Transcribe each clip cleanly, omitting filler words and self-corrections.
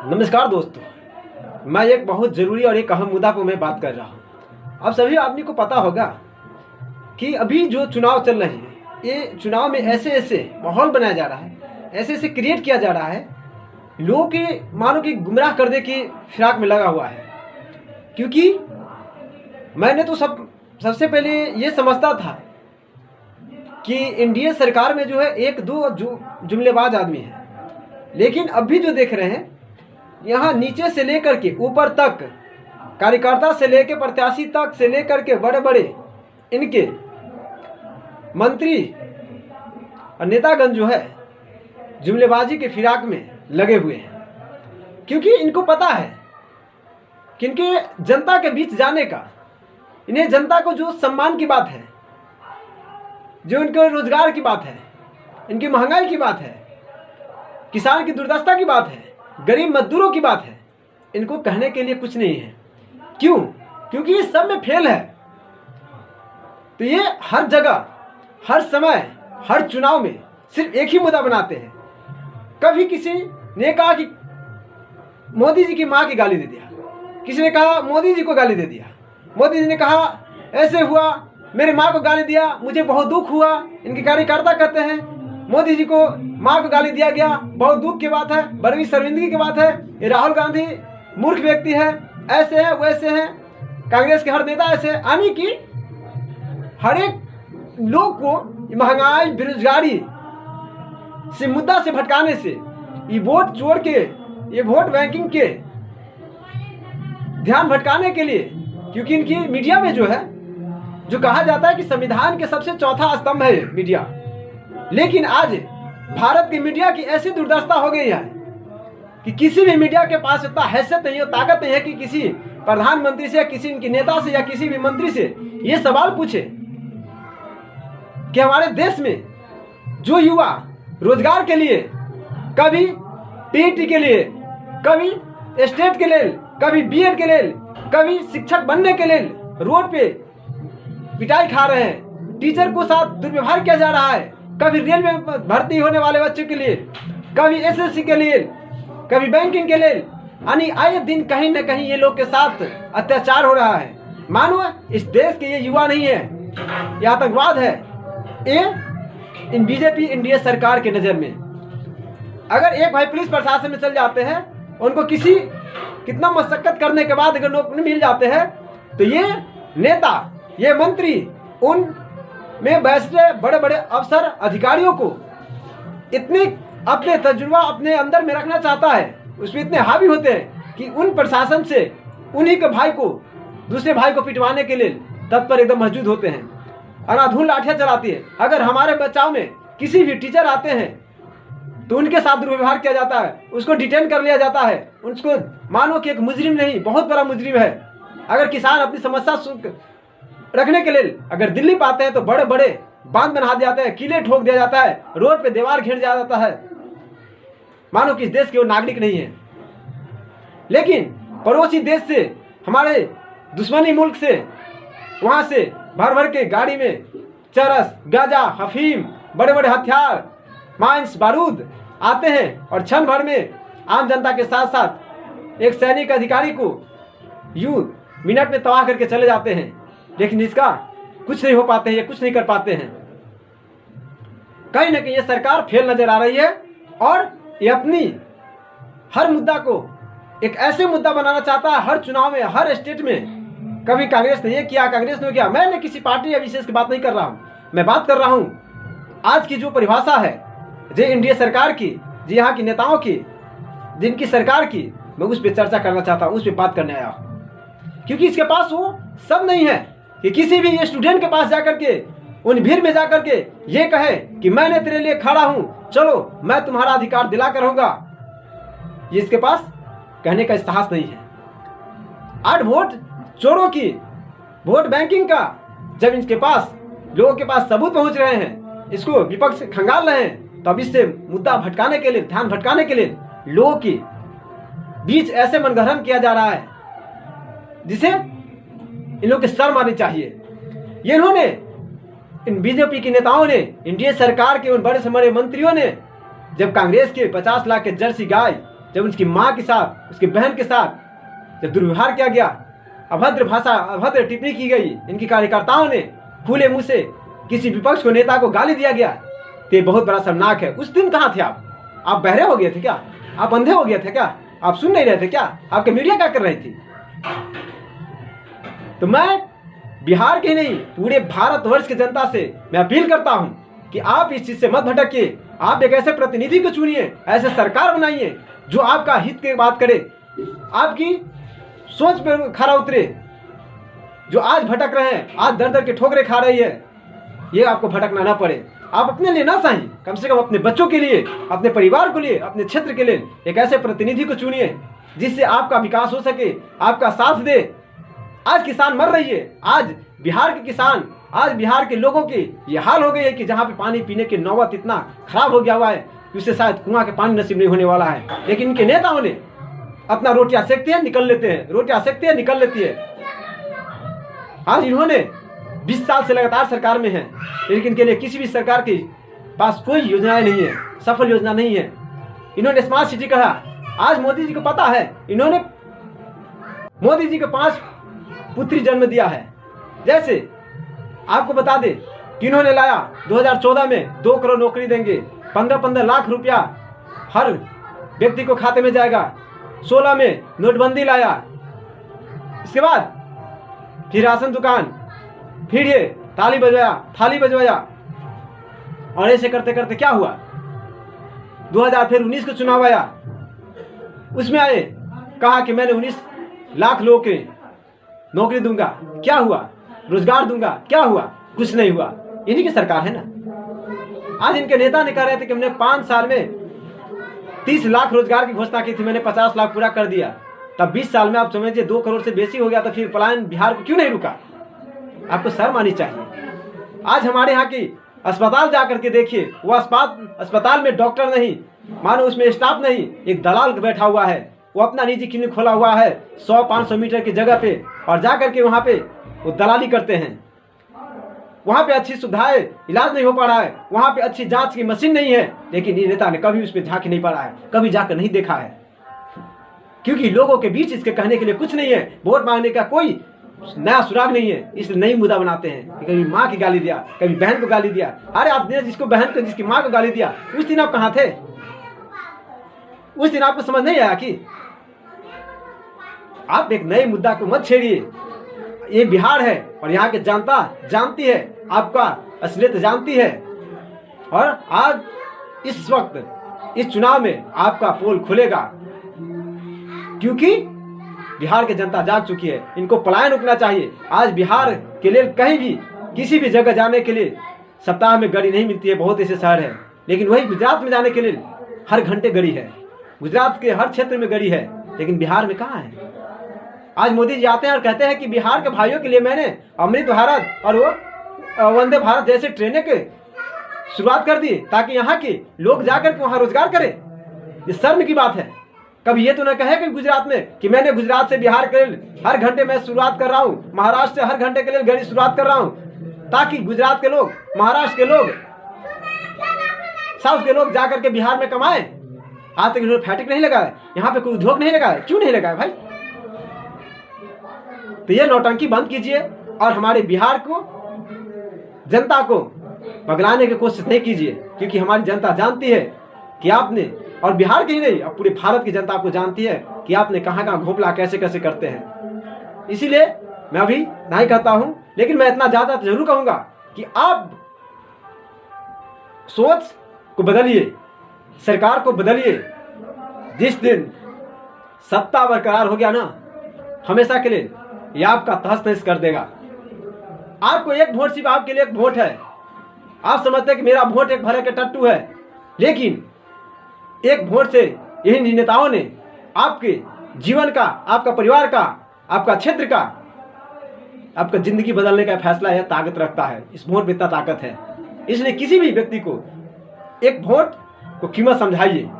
नमस्कार दोस्तों, मैं एक बहुत ज़रूरी और एक अहम मुद्दा पर मैं बात कर रहा हूँ। आप सभी आदमी को पता होगा कि अभी जो चुनाव चल रही है, ये चुनाव में ऐसे ऐसे माहौल बनाया जा रहा है, ऐसे ऐसे क्रिएट किया जा रहा है, लोगों के मानो कि गुमराह करने की फिराक में लगा हुआ है। क्योंकि मैंने तो सबसे पहले ये समझता था कि इंडिया सरकार में जो है एक दो जुमलेबाज आदमी है, लेकिन अभी जो देख रहे हैं यहाँ नीचे से लेकर के ऊपर तक, कार्यकर्ता से लेकर प्रत्याशी तक से लेकर के बड़े बड़े इनके मंत्री और नेतागण जो है जुमलेबाजी के फिराक में लगे हुए हैं। क्योंकि इनको पता है कि इनके जनता के बीच जाने का, इन्हें जनता को जो सम्मान की बात है, जो इनके रोजगार की बात है, इनकी महंगाई की बात है, किसान की दुर्दशा की बात है, गरीब मजदूरों की बात है, इनको कहने के लिए कुछ नहीं है। क्यों? क्योंकि ये सब में फेल है। तो ये हर जगह, हर समय, हर चुनाव में सिर्फ एक ही मुद्दा बनाते हैं। कभी किसी ने कहा कि मोदी जी की मां की गाली दे दिया, किसी ने कहा मोदी जी को गाली दे दिया, मोदी जी ने कहा ऐसे हुआ, मेरे मां को गाली दिया, मुझे बहुत दुख हुआ। इनके कार्यकर्ता कहते हैं मोदी जी को मां को गाली दिया गया, बहुत दुख की बात है, बड़ी शर्मिंदगी की बात है, ये राहुल गांधी मूर्ख व्यक्ति है, ऐसे है वैसे हैं, कांग्रेस के हर नेता ऐसे, यानी कि हर एक लोग को महंगाई, बेरोजगारी से मुद्दा से भटकाने से, ये वोट चोर के, ये वोट बैंकिंग के ध्यान भटकाने के लिए। क्योंकि इनकी मीडिया में जो है, जो कहा जाता है कि संविधान के सबसे चौथा स्तंभ है मीडिया, लेकिन आज भारत की मीडिया की ऐसी दुर्दशा हो गई है कि किसी भी मीडिया के पास इतना हैसियत नहीं है, ताकत नहीं है कि किसी प्रधानमंत्री से या किसी इनके नेता से या किसी भी मंत्री से ये सवाल पूछे कि हमारे देश में जो युवा रोजगार के लिए, कभी पीएचडी के लिए, कभी स्टेट के लिए, कभी बीएड के लिए, कभी शिक्षक बनने के लिए रोड पे पिटाई खा रहे हैं, टीचर को साथ दुर्व्यवहार किया जा रहा है, कभी रेलवे में भर्ती होने वाले बच्चों के लिए, कभी एसएससी के लिए, कभी बैंकिंग के लिए, यानी आए दिन कहीं न कहीं ये लोग के साथ अत्याचार हो रहा है। मानो इस देश के ये युवा नहीं है, ये आतंकवाद है। ये इन बीजेपी इंडिया सरकार के नजर में अगर एक भाई पुलिस प्रशासन में चल जाते हैं, उनको कितना मशक्कत करने के बाद अगर नौकरी मिल जाते हैं, तो ये नेता, ये मंत्री उन में बैठे बड़े बड़े अफसर अधिकारियों को इतनी अपने तजुर्बा अपने अंदर में रखना चाहता है, उसमें इतने हावी होते हैं कि उन प्रशासन से उन्हीं के भाई को, दूसरे भाई को पिटवाने के लिए तत्पर एकदम मौजूद होते हैं। अंधाधुंध लाठियां चलाती है। अगर हमारे बचाव में किसी भी टीचर आते हैं तो उनके साथ दुर्व्यवहार किया जाता है, उसको डिटेन कर लिया जाता है, उसको मानो कि एक मुजरिम नहीं, बहुत बड़ा मुजरिम है। अगर किसान अपनी समस्या रखने के लिए अगर दिल्ली पाते हैं तो बड़े बड़े बांध बना दिए जाते हैं, किले ठोक दिया जाता है, रोड पे दीवार घेर दिया जाता है, मानो कि इस देश के वो नागरिक नहीं है। लेकिन पड़ोसी देश से, हमारे दुश्मनी मुल्क से, वहां से भर भर के गाड़ी में चरस, गांजा, अफीम, बड़े बड़े हथियार, मांस, बारूद आते हैं और क्षण भर में आम जनता के साथ साथ एक सैनिक अधिकारी को यूं मिनट में तबाह करके चले जाते हैं। लेकिन इसका कुछ नहीं हो पाते हैं, ये कुछ नहीं कर पाते हैं। कहीं ना कहीं ये सरकार फेल नजर आ रही है और ये अपनी हर मुद्दा को एक ऐसे मुद्दा बनाना चाहता है, हर चुनाव में, हर स्टेट में। कभी कांग्रेस ने ये किया, कांग्रेस ने किया। मैंने किसी पार्टी या विशेष की बात नहीं कर रहा हूं, मैं बात कर रहा हूं आज की जो परिभाषा है जो इंडिया सरकार की, जो यहाँ की नेताओं की, जिनकी सरकार की, मैं उस पर चर्चा करना चाहता हूं, उस पर बात करने आया हूं। क्योंकि इसके पास वो सब नहीं है कि किसी भी स्टूडेंट के पास जाकर के, उन भीड़ में जाकर के ये कहे कि मैंने तेरे लिए खड़ा हूं, चलो मैं तुम्हारा अधिकार दिला कर रहूंगा। ये इसके पास कहने का साहस नहीं है। आज वोट चोरों की, वोट बैंकिंग का जब इनके पास, लोगों के पास सबूत पहुंच रहे हैं, इसको विपक्ष खंगाल रहे हैं, तब इससे मुद्दा भटकाने के लिए, ध्यान भटकाने के लिए लोगों की बीच ऐसे मनगढ़ंत किया जा रहा है जिसे इन लोगों की शर्म आनी चाहिए। ये इन्होंने, इन बीजेपी के नेताओं ने, इंडिया सरकार के उन बड़े से बड़े मंत्रियों ने जब कांग्रेस के 50 लाख के जर्सी गाय जब उसकी माँ के साथ, उसकी बहन के साथ जब दुर्व्यवहार किया गया, अभद्र भाषा, अभद्र टिप्पणी की गई, इनकी कार्यकर्ताओं ने खुले मुंह से किसी विपक्ष को, नेता को गाली दिया गया, तो ये बहुत बड़ा शर्मनाक है। उस दिन कहाँ थे आप बहरे हो गए थे क्या? आप अंधे हो गए थे क्या? आप सुन नहीं रहे थे क्या? आपके मीडिया क्या कर रही थी? तो मैं बिहार के नहीं, पूरे भारतवर्ष की जनता से मैं अपील करता हूं कि आप इस चीज से मत भटकिए। आप एक ऐसे प्रतिनिधि को चुनिए, ऐसे सरकार बनाइए जो आपका हित की बात करे, आपकी सोच पर खरा उतरे। जो आज भटक रहे हैं, आज दर दर के ठोकरे खा रही है, ये आपको भटकना ना पड़े। आप अपने लिए ना सही, कम से कम अपने बच्चों के लिए, अपने परिवार के लिए, अपने क्षेत्र के लिए एक ऐसे प्रतिनिधि को चुनिए जिससे आपका विकास हो सके, आपका साथ दे। आज किसान मर रही है, आज बिहार के किसान, आज बिहार के लोगों की ये हाल हो गई है कि जहाँ पे पानी पीने की नौबत इतना खराब हो गया हुआ है कि उससे शायद कुआं के पानी नसीब नहीं होने वाला है। लेकिन इनके नेताओं ने अपना रोटियां सेकते हैं, निकल लेते हैं, रोटियां सेकते हैं, निकल लेती है। आज इन्होंने 20 साल से लगातार सरकार में है, लेकिन इनके लिए किसी भी सरकार के पास कोई योजनाएं नहीं है, सफल योजना नहीं है। इन्होंने स्मार्ट सिटी कहा। आज मोदी जी को पता है, इन्होंने मोदी जी को 5 पुत्री जन्म दिया है। जैसे आपको बता दे कि इन्होंने लाया 2014 में 2 करोड़ नौकरी देंगे, 15-15 लाख रुपया हर व्यक्ति को खाते में जाएगा। 16 में नोटबंदी लाया, इसके बाद फिर राशन दुकान, फिर ये थाली बजवाया, और ऐसे करते करते क्या हुआ, 2019 को चुनाव आया, उसमें आए, कहा कि मैंने 19 लाख लोगों के नौकरी दूंगा। क्या हुआ? रोजगार दूंगा। क्या हुआ? कुछ नहीं हुआ। इन्हीं की सरकार है ना। आज इनके नेता ने कह रहे थे कि हमने 5 साल में 30 लाख रोजगार की घोषणा की थी, मैंने 50 लाख पूरा कर दिया। तब 20 साल में आप समझिए 2 करोड़ से बेसी हो गया, तो फिर पलायन बिहार को क्यों नहीं रुका? आपको शर्म आनी चाहिए। आज हमारे यहाँ की अस्पताल जाकर के देखिए, वो अस्पताल में डॉक्टर नहीं, मानो उसमें स्टाफ नहीं, एक दलाल बैठा हुआ है। वो अपना निजी क्लिनिक खोला हुआ है 100-500 मीटर की जगह पे, और जाकर के वहाँ पे वो दलाली करते हैं। वहाँ पे अच्छी सुविधाएं, इलाज नहीं हो पा रहा है, वहाँ पे अच्छी जांच की मशीन नहीं है, लेकिन ये नेता ने कभी उस पर झांक नहीं पा रहा है, कभी जाकर नहीं देखा है, क्योंकि लोगों के बीच इसके कहने के लिए कुछ नहीं है, वोट मांगने का कोई नया सुराग नहीं है, इसलिए नई मुद्दा बनाते हैं। कभी माँ की गाली दिया, कभी बहन को गाली दिया। अरे आपने जिसको बहन को, जिसकी माँ को गाली दिया, उस दिन आप कहाँ थे? उस दिन आपको समझ नहीं आया कि आप एक नए मुद्दा को मत छेड़िए। ये बिहार है और यहाँ की जनता जानती है, आपका असलियत जानती है, और आज इस वक्त इस चुनाव में आपका पोल खुलेगा, क्योंकि बिहार की जनता जाग चुकी है। इनको पलायन रुकना चाहिए। आज बिहार के लिए कहीं भी किसी भी जगह जाने के लिए सप्ताह में गाड़ी नहीं मिलती है, बहुत ऐसे शहर है, लेकिन वही गुजरात में जाने के लिए हर घंटे गाड़ी है। गुजरात के हर क्षेत्र में गाड़ी है, लेकिन बिहार में कहाँ है? आज मोदी जी आते हैं और कहते हैं कि बिहार के भाइयों के लिए मैंने अमृत भारत और वो वंदे भारत जैसे ट्रेनें के शुरुआत कर दी, ताकि यहाँ के लोग जाकर के वहाँ रोजगार करें। ये शर्म की बात है। कभी ये तो न कहे कि गुजरात में कि मैंने गुजरात से बिहार के लिए हर घंटे में शुरुआत कर रहा हूँ, महाराष्ट्र से हर घंटे के लिए गाड़ी शुरुआत कर रहा हूँ, ताकि गुजरात के लोग, महाराष्ट्र के लोग, साउथ के लोग जाकर के बिहार में कमाएं। आज तक इन्होंने फैक्ट्री नहीं लगाया, यहाँ पे कोई उद्योग नहीं लगाया। क्यों नहीं लगाया भाई? तो ये नौटंकी बंद कीजिए और हमारे बिहार को, जनता को पगलाने की कोशिश नहीं कीजिए, क्योंकि हमारी जनता जानती है कि आपने, और बिहार की ही नहीं, अब पूरे भारत की जनता आपको जानती है कि आपने कहाँ कहाँ घोपला कैसे कैसे करते हैं। इसीलिए मैं अभी नहीं कहता हूं, लेकिन मैं इतना ज्यादा जरूर कहूंगा कि आप सोच को बदलिए, सरकार को बदलिए। जिस दिन सत्ता बरकरार हो गया ना हमेशा के लिए, ये आपका तहस नहस कर देगा। आपको एक वोट, सिर्फ आपके लिए एक वोट है। आप समझते हैं कि मेरा वोट एक भरे के टट्टू है, लेकिन एक वोट से यही नेताओं ने आपके जीवन का, आपका परिवार का, आपका क्षेत्र का, आपका जिंदगी बदलने का फैसला है, ताकत रखता है। इस वोट में इतना ताकत है। इसलिए किसी भी व्यक्ति को एक वोट को कीमत समझाइए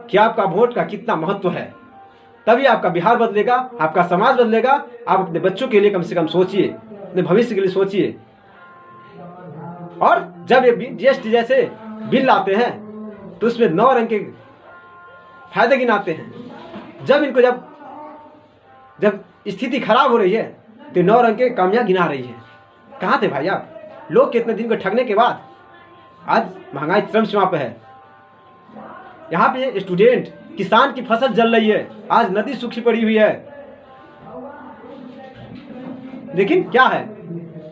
कि आपका वोट का कितना महत्व है, तभी आपका बिहार बदलेगा, आपका समाज बदलेगा। आप अपने बच्चों के लिए कम से कम सोचिए, अपने भविष्य के लिए सोचिए। और जब ये जीएसटी जैसे बिल लाते हैं तो उसमें 9 रंग के फायदे गिनाते हैं। जब इनको जब स्थिति खराब हो रही है तो 9 रंग के कामयाब गिना रही है। कहाँ थे भाई आप? लोग कितने दिन को ठगने के बाद आज महंगाई चरम सीमा पे है। यहाँ पे स्टूडेंट, किसान की फसल जल रही है, आज नदी सूखी पड़ी हुई है। लेकिन क्या है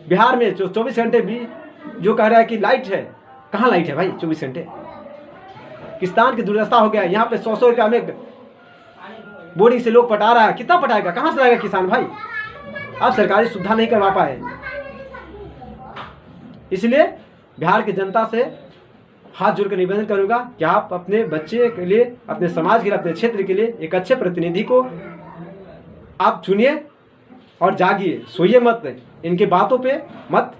बिहार में जो 24 घंटे भी जो कह रहा है कि लाइट है, कहाँ लाइट है भाई 24 घंटे? किसान की दुर्दशा हो गया है। यहाँ पे 100 रुपया में बोर्डिंग से लोग पटा रहा है। कितना पटाएगा? कहाँ से लाएगा किसान भाई? अब सरकारी सुविधा नहीं करवा पाए। इसलिए बिहार की जनता से हाथ जोड़कर निवेदन करूंगा कि आप अपने बच्चे के लिए, अपने समाज के लिए, अपने क्षेत्र के लिए एक अच्छे प्रतिनिधि को आप चुनिए और जागिए, सोइए मत, इनके बातों पे मत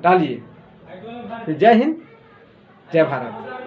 डालिए। जय हिंद, जय भारत।